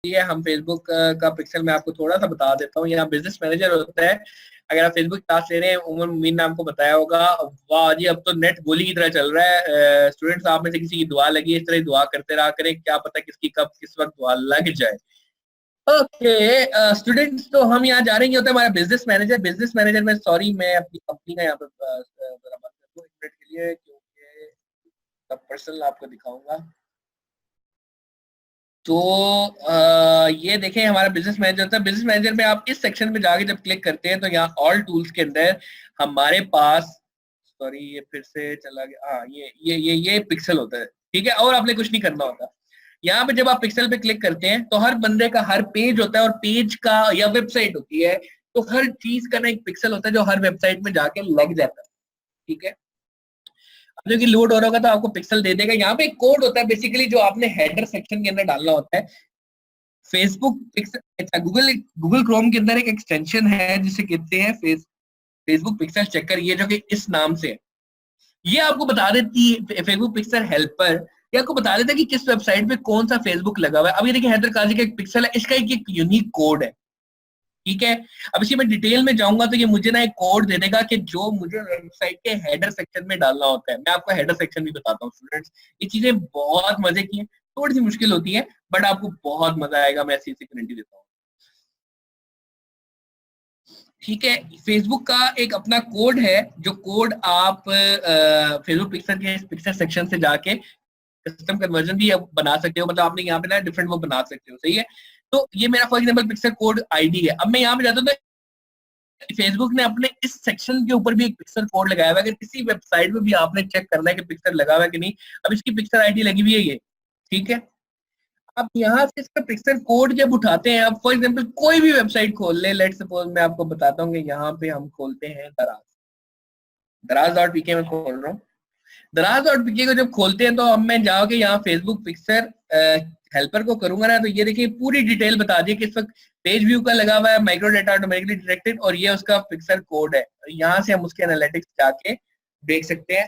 है हम फेसबुक का पिक्सल मैं आपको थोड़ा सा बता देता हूँ। यहाँ बिजनेस मैनेजर होता है। अगर आप फेसबुक क्लास ले रहे हैं, उमर मीन ने आपको बताया होगा। वाह जी, अब तो नेट गोली की तरह चल रहा है। स्टूडेंट्स आप में से किसी की दुआ लगी है, इस तरह दुआ करते रहा करें, क्या पता किसकी कब किस वक्त दुआ लग जाए। ओके स्टूडेंट्स, तो हम यहाँ जा रहे हैं, होता है हमारा बिजनेस मैनेजर। बिजनेस मैनेजर में सॉरी मैं अपनी कंपनी का यहाँ पे जरा बात कर दूं 1 मिनट के लिए, क्योंकि सब पर्सनल आपको दिखाऊंगा। तो ये देखें हमारा बिजनेस मैनेजर होता है। बिजनेस मैनेजर में आप इस सेक्शन में जाके जब क्लिक करते हैं तो यहाँ ऑल टूल्स के अंदर हमारे पास, सॉरी ये फिर से चला गया, हाँ ये पिक्सल होता है, ठीक है। और आपने कुछ नहीं करना होता। यहाँ पे जब आप पिक्सल पे क्लिक करते हैं तो हर बंदे का हर पेज होता है, और पेज का या वेबसाइट होती है, तो हर चीज का ना एक पिक्सल होता है जो हर वेबसाइट में जाके लग जाता है, ठीक है। अब जो कि लोड हो रहा होगा तो आपको पिक्सल दे देगा। यहाँ पे एक कोड होता है बेसिकली जो आपने हेडर सेक्शन के अंदर डालना होता है। फेसबुक पिक्सल, अच्छा गूगल गूगल क्रोम के अंदर एक एक्सटेंशन है जिसे कहते हैं फेसबुक पिक्सल चेकर, ये जो कि इस नाम से है। ये आपको बता देती है, फेसबुक पिक्सल हेल्पर, ये आपको बता देता है कि किस वेबसाइट पे कौन सा फेसबुक लगा हुआ है। अब ये देखिए हैदर काजी का एक पिक्सल है, इसका एक यूनिक कोड है, ठीक है। अब इसी में डिटेल में जाऊंगा तो ये मुझे ना एक कोड दे देगा कि जो मुझे वेबसाइट के हेडर सेक्शन में डालना होता है। मैं आपको हेडर सेक्शन भी बताता हूँ स्टूडेंट्स, ये चीजें बहुत मजे की हैं, थोड़ी सी मुश्किल होती है बट आपको बहुत मजा आएगा, मैं ऐसी गारंटी देता हूँ, ठीक है। फेसबुक का एक अपना कोड है, जो कोड आप फेसबुक पिक्सल के पिक्सल सेक्शन से जाके कस्टम कन्वर्जन भी बना सकते हो, मतलब आपने यहाँ पे ना डिफरेंट वो बना सकते हो, सही है। तो ये मेरा for example pixel code ID है। अब मैं यहाँ पे जाता हूँ तो फेसबुक ने अपने इस सेक्शन के ऊपर भी एक पिक्सल कोड लगाया हुआ है। अगर किसी वेबसाइट में भी आपने चेक करना है कि पिक्सल लगा हुआ है कि नहीं, अब इसकी पिक्सल आईडी लगी हुई है ये, ठीक है। अब यहाँ से इसका पिक्सल कोड जब उठाते हैं, आप फॉर एग्जांपल कोई भी वेबसाइट खोल ले, लेट सपोज मैं आपको बताता हूँ कि यहाँ पे हम खोलते हैं दराज, दराज.pk में खोल रहा हूँ। दराज.pk को जब खोलते हैं तो अब मैं जाके यहाँ फेसबुक पिक्सल हेल्पर को करूंगा ना, तो ये देखिए पूरी डिटेल बता दी कि इस वक्त पेज व्यू का लगा हुआ है, माइक्रो डेटा ऑटोमेटिकली डिटेक्टेड, और ये उसका पिक्सल कोड है। यहाँ से हम उसके एनालिटिक्स जाके देख सकते हैं।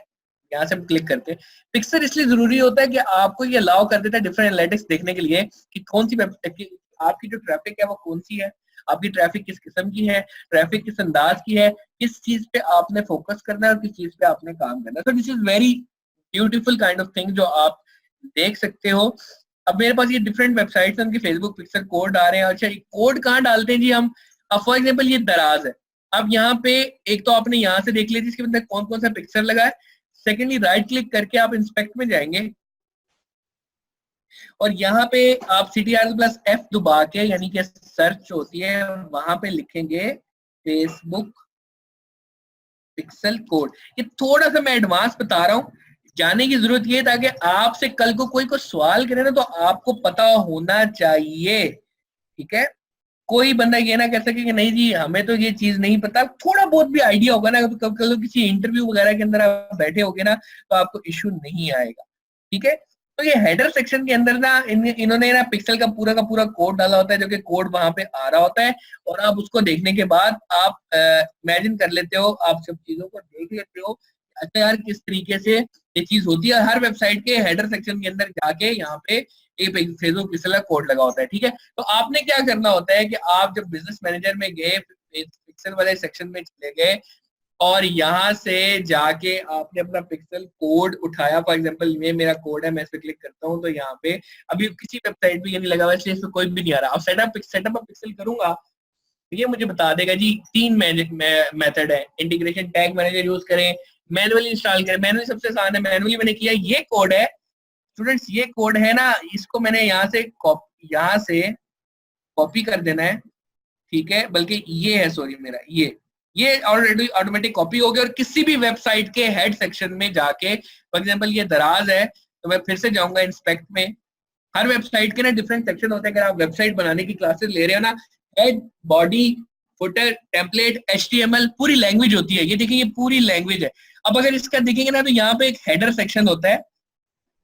यहाँ से हम क्लिक करते हैं। पिक्सल इसलिए जरूरी होता है कि आपको ये अलाउ कर देता है डिफरेंट एनालिटिक्स देखने के लिए कि कौन सी आपकी जो ट्रैफिक है वो कौन सी है, आपकी ट्रैफिक किस किस्म की है, ट्रैफिक किस अंदाज की है, किस चीज पे आपने फोकस करना है और किस चीज पे आपने काम करना है। तो this is very beautiful kind of thing जो आप देख सकते हो। अब मेरे पास ये डिफरेंट वेबसाइट्स हैं, उनके फेसबुक पिक्सल कोड आ रहे हैं। अच्छा कोड कहाँ डालते हैं जी हम, अब फॉर एग्जांपल ये दराज है। अब यहाँ पे एक तो आपने यहाँ से देख लिया इसके अंदर कौन कौन सा पिक्सल लगा है। सेकेंडली राइट क्लिक करके आप इंस्पेक्ट में जाएंगे और यहाँ पे आप CTRL+F दबा के, यानी कि सर्च होती है, वहां पे लिखेंगे फेसबुक पिक्सल कोड। ये थोड़ा सा मैं एडवांस बता रहा हूँ, जानने की जरूरत ये है ताकि आपसे कल को कोई सवाल करे ना तो आपको पता होना चाहिए, ठीक है। कोई बंदा ये ना कह सके कि नहीं जी हमें तो ये चीज नहीं पता, थोड़ा बहुत भी आइडिया होगा ना, कब कल किसी इंटरव्यू वगैरह के अंदर आप बैठे होगे ना तो आपको इश्यू नहीं आएगा, ठीक है। तो ये हेडर सेक्शन के अंदर ना इन्होंने ना पिक्सल का पूरा कोड डाला होता है, जो कि कोड वहां पे आ रहा होता है, और आप उसको देखने के बाद आप इमेजिन कर लेते हो, आप सब चीजों को देख लेते हो, अच्छा यार किस तरीके से ये चीज होती है। हर वेबसाइट के हेडर सेक्शन के अंदर जाके यहाँ पे एक फेसबुक पिक्सल का कोड लगा होता है, ठीक है। तो आपने क्या करना होता है कि आप जब बिजनेस मैनेजर में गए, पिक्सल वाले सेक्शन में चले गए और यहाँ से जाके आपने अपना पिक्सल कोड उठाया। फॉर एग्जांपल ये मेरा कोड है, मैं इस पे क्लिक करता हूँ तो यहाँ पे अभी किसी वेबसाइट पे ये नहीं लगा हुआ इसलिए इस पे कोई भी नहीं आ रहा। अब सेटअप पिक्सल करूंगा तो ये मुझे बता देगा जी 3 मेथड है, इंटीग्रेशन टैग मैनेजर यूज करें, मैनुअली इंस्टॉल करें। मैनुअली सबसे आसान है, मैनुअली मैंने किया। ये कोड है स्टूडेंट्स, ये कोड है ना, इसको मैंने यहाँ से कॉपी कर देना है, ठीक है। बल्कि ये है, सॉरी मेरा ये ऑलरेडी ऑटोमेटिक कॉपी हो गया। और किसी भी वेबसाइट के हेड सेक्शन में जाके, फॉर एग्जांपल ये दराज है तो मैं फिर से जाऊंगा इंस्पेक्ट में। हर वेबसाइट के ना डिफरेंट सेक्शन होते हैं। अगर आप वेबसाइट बनाने की क्लासेस ले रहे हो ना, head, body, footer, template, HTML पूरी लैंग्वेज होती है। ये देखिए ये पूरी लैंग्वेज है। अब अगर इसका देखेंगे ना तो यहाँ पे एक हेडर सेक्शन होता है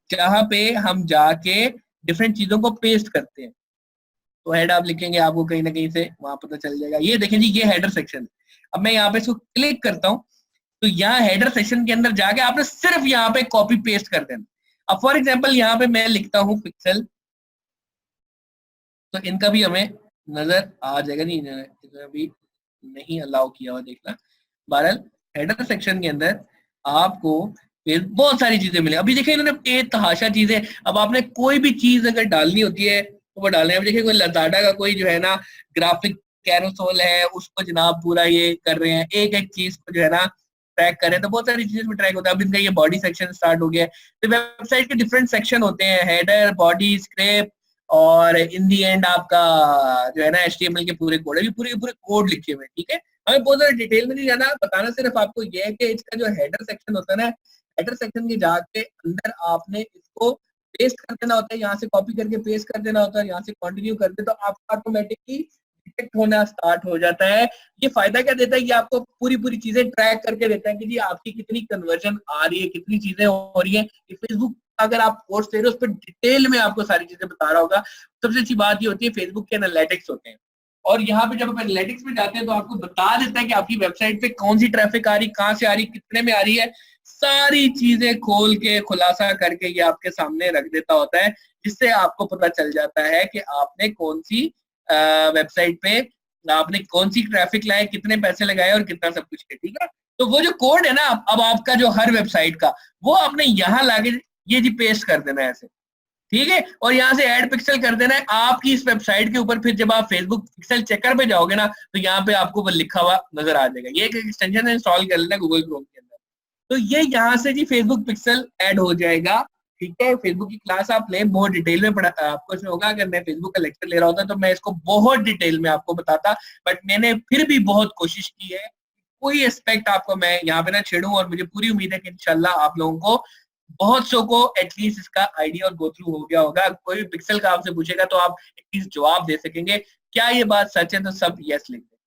जहां पे हम जाके डिफरेंट चीजों को पेस्ट करते हैं। तो हेड आप लिखेंगे, आपको कहीं ना कहीं से वहां पता चल जाएगा। ये देखें जी ये हेडर सेक्शन है। अब मैं यहाँ पे इसको क्लिक करता हूँ तो यहाँ हेडर सेक्शन के अंदर जाके आपने सिर्फ यहाँ पे कॉपी पेस्ट कर देना। अब फॉर एग्जांपल यहाँ पे मैं लिखता हूँ पिक्सल, तो इनका भी हमें नजर आ जाएगा, नहीं इसमें अभी नहीं अलाउ किया हुआ देखना। बहरहाल हेडर सेक्शन के अंदर आपको फिर बहुत सारी चीजें मिले। अभी देखिए इन्होंने एक तहाशा चीजें, अब आपने कोई भी चीज अगर डालनी होती है तो वो डालने, अब देखिए कोई लजाडा का कोई जो है ना ग्राफिक कैरोसोल है, उसको जनाब पूरा ये कर रहे हैं, एक एक चीज को जो है ना ट्रैक कर रहे हैं, तो बहुत सारी चीजें में ट्रैक होता है। अब इनका ये बॉडी सेक्शन स्टार्ट हो गया है। तो वेबसाइट के डिफरेंट सेक्शन होते हैं, हेडर, बॉडी, स्क्रैप, और इन दी एंड आपका जो है ना HTML के पूरे कोड है, पूरे पूरे कोड लिखे हुए हैं, ठीक है। हमें बहुत ज्यादा डिटेल में नहीं जाना, बताना सिर्फ आपको ये है कि इसका जो हेडर सेक्शन होता है ना, हेडर सेक्शन के जाके अंदर आपने इसको पेस्ट कर देना होता है, यहाँ से कॉपी करके पेस्ट कर देना होता है, यहाँ से कंटिन्यू कर दे तो आपका ऑटोमेटिकली डिटेक्ट होना स्टार्ट हो जाता है। ये फायदा क्या देता है कि आपको पूरी पूरी चीजें ट्रैक करके देता है कि जी आपकी कितनी कन्वर्जन आ रही है, कितनी चीजें हो रही है। फेसबुक अगर आप कोर्स दे रहे हो उस पर डिटेल में आपको सारी चीजें बता रहा होगा। सबसे अच्छी बात ये होती है फेसबुक के एनालिटिक्स होते हैं, और यहाँ पे जब आप एनालिटिक्स में जाते हैं तो आपको बता देता है कि आपकी वेबसाइट पे कौन सी ट्रैफिक आ रही, कहाँ से आ रही, कितने में आ रही है, सारी चीजें खोल के खुलासा करके ये आपके सामने रख देता होता है, जिससे आपको पता चल जाता है कि आपने कौन सी वेबसाइट पे आपने कौन सी ट्रैफिक लाए, कितने पैसे लगाए और कितना सब कुछ है, ठीक है। तो वो जो कोड है ना अब आपका जो हर वेबसाइट का, वो आपने यहाँ लाके ये जी पेस्ट कर देना है ऐसे, ठीक है, और यहाँ से ऐड पिक्सल कर देना है आपकी इस वेबसाइट के ऊपर। फिर जब आप फेसबुक पिक्सल चेकर पे जाओगे ना तो यहाँ पे आपको वो लिखा हुआ नजर आ जाएगा। ये एक एक्सटेंशन इंस्टॉल कर लेना गूगल क्रोम के अंदर, तो ये यहाँ से जी फेसबुक पिक्सल ऐड हो जाएगा, ठीक है। फेसबुक की क्लास आप लें, बहुत डिटेल में पढ़ा आपको इसमें होगा। अगर मैं फेसबुक का लेक्चर ले रहा होता तो मैं इसको बहुत डिटेल में आपको बताता, बट मैंने फिर भी बहुत कोशिश की है, कोई एस्पेक्ट आपको मैं यहाँ पे ना छेड़ूं, और मुझे पूरी उम्मीद है कि इंशाल्लाह आप लोगों को, बहुत सौ को एटलीस्ट इसका आइडिया और गो थ्रू हो गया होगा। कोई भी पिक्सल का आपसे पूछेगा तो आप एटलीस्ट जवाब दे सकेंगे। क्या ये बात सच है? तो सब यस लिख दें।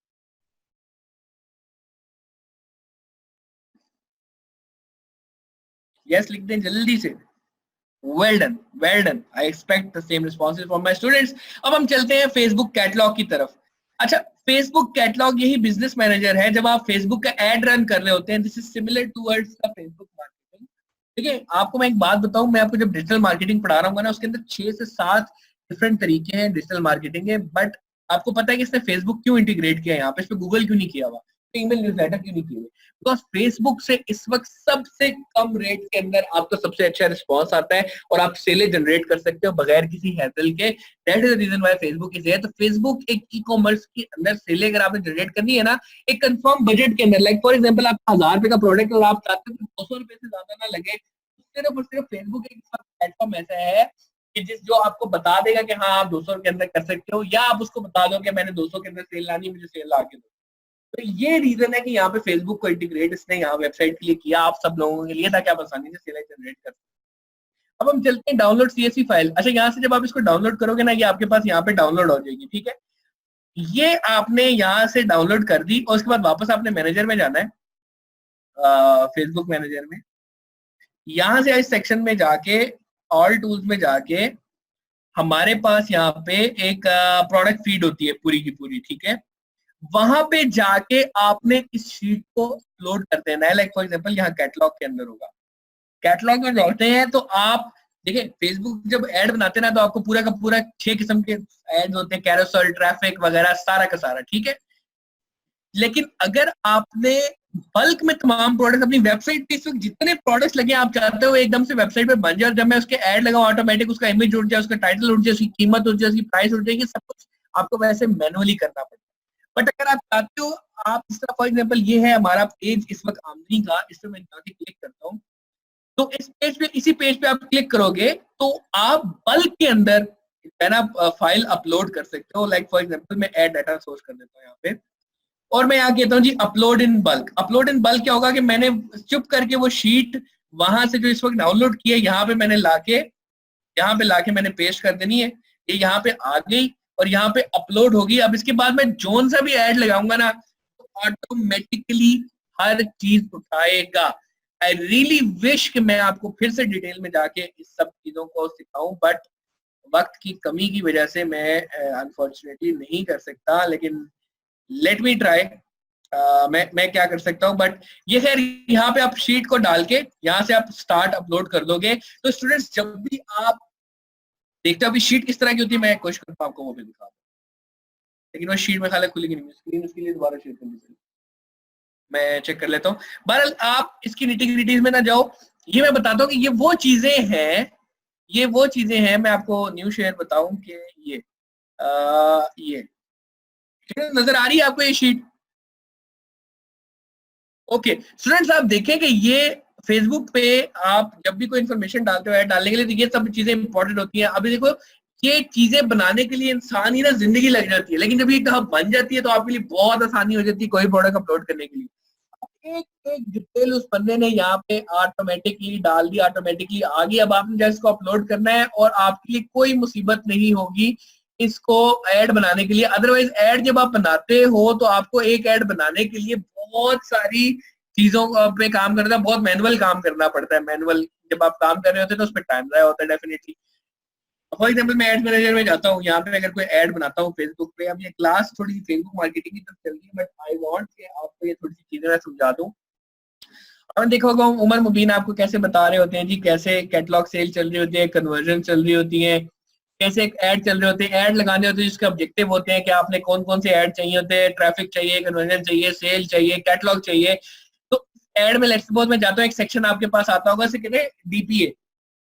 यस लिख दें जल्दी से। Well done, well done. I expect the same responses from my students. अब हम चलते हैं फेसबुक कैटलॉग की तरफ। अच्छा, फेसबुक कैटलॉग यही बिजनेस मैनेजर है जब आप फेसबुक का एड रन कर रहे होते हैं। This is similar towards the Facebook marketing. ठीक है, आपको मैं एक बात बताऊं, मैं आपको जब डिजिटल मार्केटिंग पढ़ा रहा हूँ ना, उसके अंदर 6 से 7 डिफरेंट तरीके हैं डिजिटल मार्केटिंग के। बट आपको पता है कि इसने फेसबुक क्यों इंटीग्रेट किया यहाँ पे, इस पे गूगल क्यों नहीं किया हुआ, ईमेल न्यूज़लेटर क्यों नहीं किए हुए? बिकॉज फेसबुक से इस वक्त सबसे कम रेट के अंदर आपको सबसे अच्छा रिस्पॉन्स आता है और आप सेलें जनरेट कर सकते हो बगैर किसी हैसल के। That is the reason why Facebook is here. तो फेसबुक एक ई कॉमर्स के अंदर सेलें अगर आपने जनरेट करनी है ना, एक कंफर्म बजट के अंदर, लाइक फॉर एग्जांपल आपका 1000 रुपए का प्रोडक्ट और आप चाहते हो कि 200 रुपए से ज्यादा ना लगे, सिर्फ और सिर्फ फेसबुक एक प्लेटफॉर्म ऐसा है कि जिस जो आपको बता देगा कि हाँ आप 200 के अंदर कर सकते हो, या आप उसको बता दो कि मैंने 200 के अंदर सेल लानी है, मुझे सेल ला के दो। तो ये रीजन है कि यहाँ पे फेसबुक को इंटीग्रेट इसने यहाँ वेबसाइट के लिए किया, आप सब लोगों के लिए, ताकि आप आसानी से सेल जनरेट कर सकें। अब हम चलते हैं डाउनलोड CSV फाइल। अच्छा, यहाँ से जब आप इसको डाउनलोड करोगे ना, ये आपके पास यहाँ पे डाउनलोड हो जाएगी, ठीक है। ये आपने यहाँ से डाउनलोड कर दी और उसके बाद वापस आपने मैनेजर में जाना है, फेसबुक मैनेजर में। यहाँ से इस सेक्शन में जाके ऑल टूल्स में जाके हमारे पास यहाँ पे एक प्रोडक्ट फीड होती है पूरी की पूरी, ठीक है। वहां पे जाके आपने इस शीट को अपलोड कर देना है। लाइक फॉर एग्जांपल यहाँ कैटलॉग के अंदर होगा, कैटलॉग में जाते हैं तो आप देखिए फेसबुक जब ऐड बनाते हैं ना तो आपको पूरा का पूरा 6 किस्म के एड्स होते हैं, कैरोसेल, ट्रैफिक वगैरह सारा का सारा, ठीक है। लेकिन अगर आपने बल्क में तमाम प्रोडक्ट अपनी वेबसाइट पे, इस वक्त जितने प्रोडक्ट्स लगे आप चाहते हो एकदम से वेबसाइट पे बन जाए, जब मैं उसके ऐड लगाऊं ऑटोमेटिक उसका इमेज उठ जाए, उसका टाइटल उठ जाए, उसकी कीमत उठ जाए, उसकी प्राइस उठ जाएगी, सब कुछ आपको वैसे मैनुअली करना पड़ेगा। बट अगर आप चाहते हो, आप इस तरह फॉर एग्जांपल ये है हमारा पेज इस वक्त आमदनी का, इस पर मैं जाके क्लिक करता हूँ, तो इस पेज पे, इसी पेज पे आप क्लिक करोगे तो आप बल्क के अंदर है ना फाइल अपलोड कर सकते हो। लाइक फॉर एग्जांपल मैं ऐड डाटा सोर्स कर देता हूँ यहाँ पे, और मैं यहाँ कहता हूँ जी upload in bulk. Upload in bulk क्या होगा कि मैंने चुप करके वो शीट वहां से जो इस वक्त डाउनलोड की है यहाँ पे मैंने लाके मैंने पेस्ट कर देनी है। ये यहाँ पे आ गई और यहाँ पे अपलोड होगी। अब इसके बाद मैं जोन सा भी ऐड लगाऊंगा ना तो ऑटोमेटिकली हर चीज उठाएगा। आई रियली विश कि मैं आपको फिर से डिटेल में जाके इस सब चीजों को सिखाऊं, बट वक्त की कमी की वजह से मैं अनफॉर्चुनेटली नहीं कर सकता, लेकिन लेट मी ट्राई। मैं क्या कर सकता हूँ, बट ये खैर यहाँ पे आप शीट को डाल के यहाँ से आप स्टार्ट अपलोड कर दोगे। तो स्टूडेंट्स जब भी आप देखते हो अभी शीट किस तरह की होती है, मैं कोशिश करता हूँ आपको वो भी दिखा दूं, लेकिन वो शीट में खाली खुलेगी नहीं स्क्रीन, उसके लिए दोबारा शेयर करनी पड़ेगी, मैं चेक कर लेता हूँ। बहरहाल आप इसकी निटी-ग्रिटीज में ना जाओ, ये मैं बताता हूँ कि ये वो चीजें हैं, मैं आपको न्यू शेयर बताऊं कि ये नजर आ रही है आपको ये शीट? ओके स्टूडेंट्स, आप देखें कि ये फेसबुक पे आप जब भी कोई इन्फॉर्मेशन डालते हो ऐड डालने के लिए, तो ये सब चीजें इंपॉर्टेंट होती हैं। अभी देखो ये चीजें बनाने के लिए इंसान ही ना जिंदगी लग जाती है, लेकिन जब ये कहा बन जाती है तो आपके लिए बहुत आसानी हो जाती है कोई प्रोडक्ट अपलोड करने के लिए। एक एक डिटेल उस बंदे ने यहाँ पे ऑटोमेटिकली डाल दी, ऑटोमेटिकली आ गई। अब आपने जस्ट इसको अपलोड करना है और आपके लिए कोई मुसीबत नहीं होगी इसको ऐड बनाने के लिए। अदरवाइज ऐड जब आप बनाते हो तो आपको एक ऐड बनाने के लिए बहुत सारी चीजों पे काम करना, बहुत मैनुअल काम करना पड़ता है। मैनुअल जब आप काम कर रहे होते हैं तो उसमें टाइम ज़ाया होता है डेफिनेटली। फॉर एग्जाम्पल मैं एड मैनेजर में जाता हूँ, यहाँ पे अगर कोई ऐड बनाता हूँ फेसबुक पे, अब ये क्लास थोड़ी सी फेसबुक मार्केटिंग की तरफ चल रही है, बट आई वांट कि आपको ये थोड़ी सी चीजें मैं समझा दूं। और देखो उमर मुबीन आपको कैसे बता रहे होते हैं जी, कैसे कैटलॉग सेल चल रही होती है, कन्वर्जन चल रही होती है, कैसे एक ऐड चल रहे होते हैं, ऐड लगाने होते हैं जिसके ऑब्जेक्टिव होते हैं कि आपने कौन कौन से ऐड चाहिए होते हैं, ट्रैफिक चाहिए, कन्वर्जन चाहिए, सेल चाहिए, कैटलॉग चाहिए। तो ऐड में लेट्स सपोज मैं जाता हूँ, एक सेक्शन आपके पास आता होगा, इसे कहते हैं डीपीए।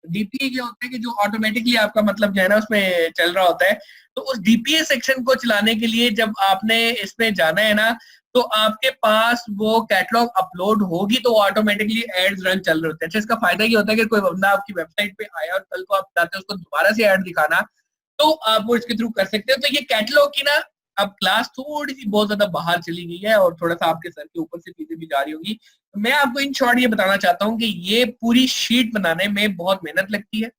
डीपीए क्या होता है कि जो ऑटोमेटिकली आपका मतलब जो है ना उसमें चल रहा होता है। तो उस डीपीए सेक्शन को चलाने के लिए जब आपने इसमें जाना है ना, तो आपके पास वो कैटलॉग अपलोड होगी तो ऑटोमेटिकली एड्स रन चल रहे होते हैं। अच्छा, इसका फायदा ये होता है कि कोई बंदा आपकी वेबसाइट पे आया और कल को आप चाहते हैं उसको दोबारा से ऐड दिखाना, तो आप वो इसके थ्रू कर सकते हो। तो ये कैटलॉग की ना अब क्लास थोड़ी सी बहुत ज्यादा बाहर चली गई है और थोड़ा सा आपके सर के ऊपर से चीजें भी जा रही होगी। तो मैं आपको इन शॉर्ट ये बताना चाहता हूँ कि ये पूरी शीट बनाने में बहुत मेहनत लगती है।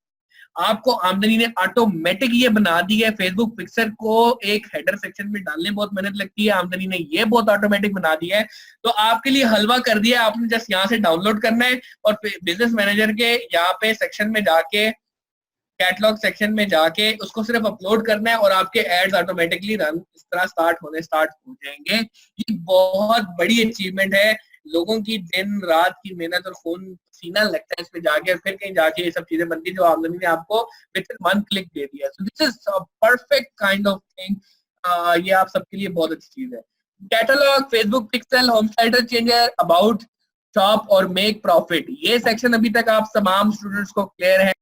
आपको आमदनी ने ऑटोमेटिक ये बना दी है। फेसबुक पिक्चर को एक हेडर सेक्शन में डालने में बहुत मेहनत लगती है, आमदनी ने ये बहुत ऑटोमेटिक बना दिया है। तो आपके लिए हलवा कर दिया, आपने जस्ट यहाँ से डाउनलोड करना है और बिजनेस मैनेजर के यहाँ पे सेक्शन में जाके, कैटलॉग सेक्शन में जाके उसको सिर्फ अपलोड करना है और आपके एड्स ऑटोमेटिकली रन इस तरह स्टार्ट हो जाएंगे। ये बहुत बड़ी अचीवमेंट है, लोगों की दिन रात की मेहनत और खून पसीना लगता है इस पे जाके, फिर कहीं जाके ये सब चीजें बनती है जो आमदनी ने आपको विद इन वन क्लिक दे दिया। So this is perfect kind of thing. ये आप सबके लिए बहुत अच्छी चीज है। Catalogue, Facebook pixel, home title changer, about, shop और मेक प्रॉफिट, ये सेक्शन अभी तक आप तमाम स्टूडेंट्स को क्लियर है।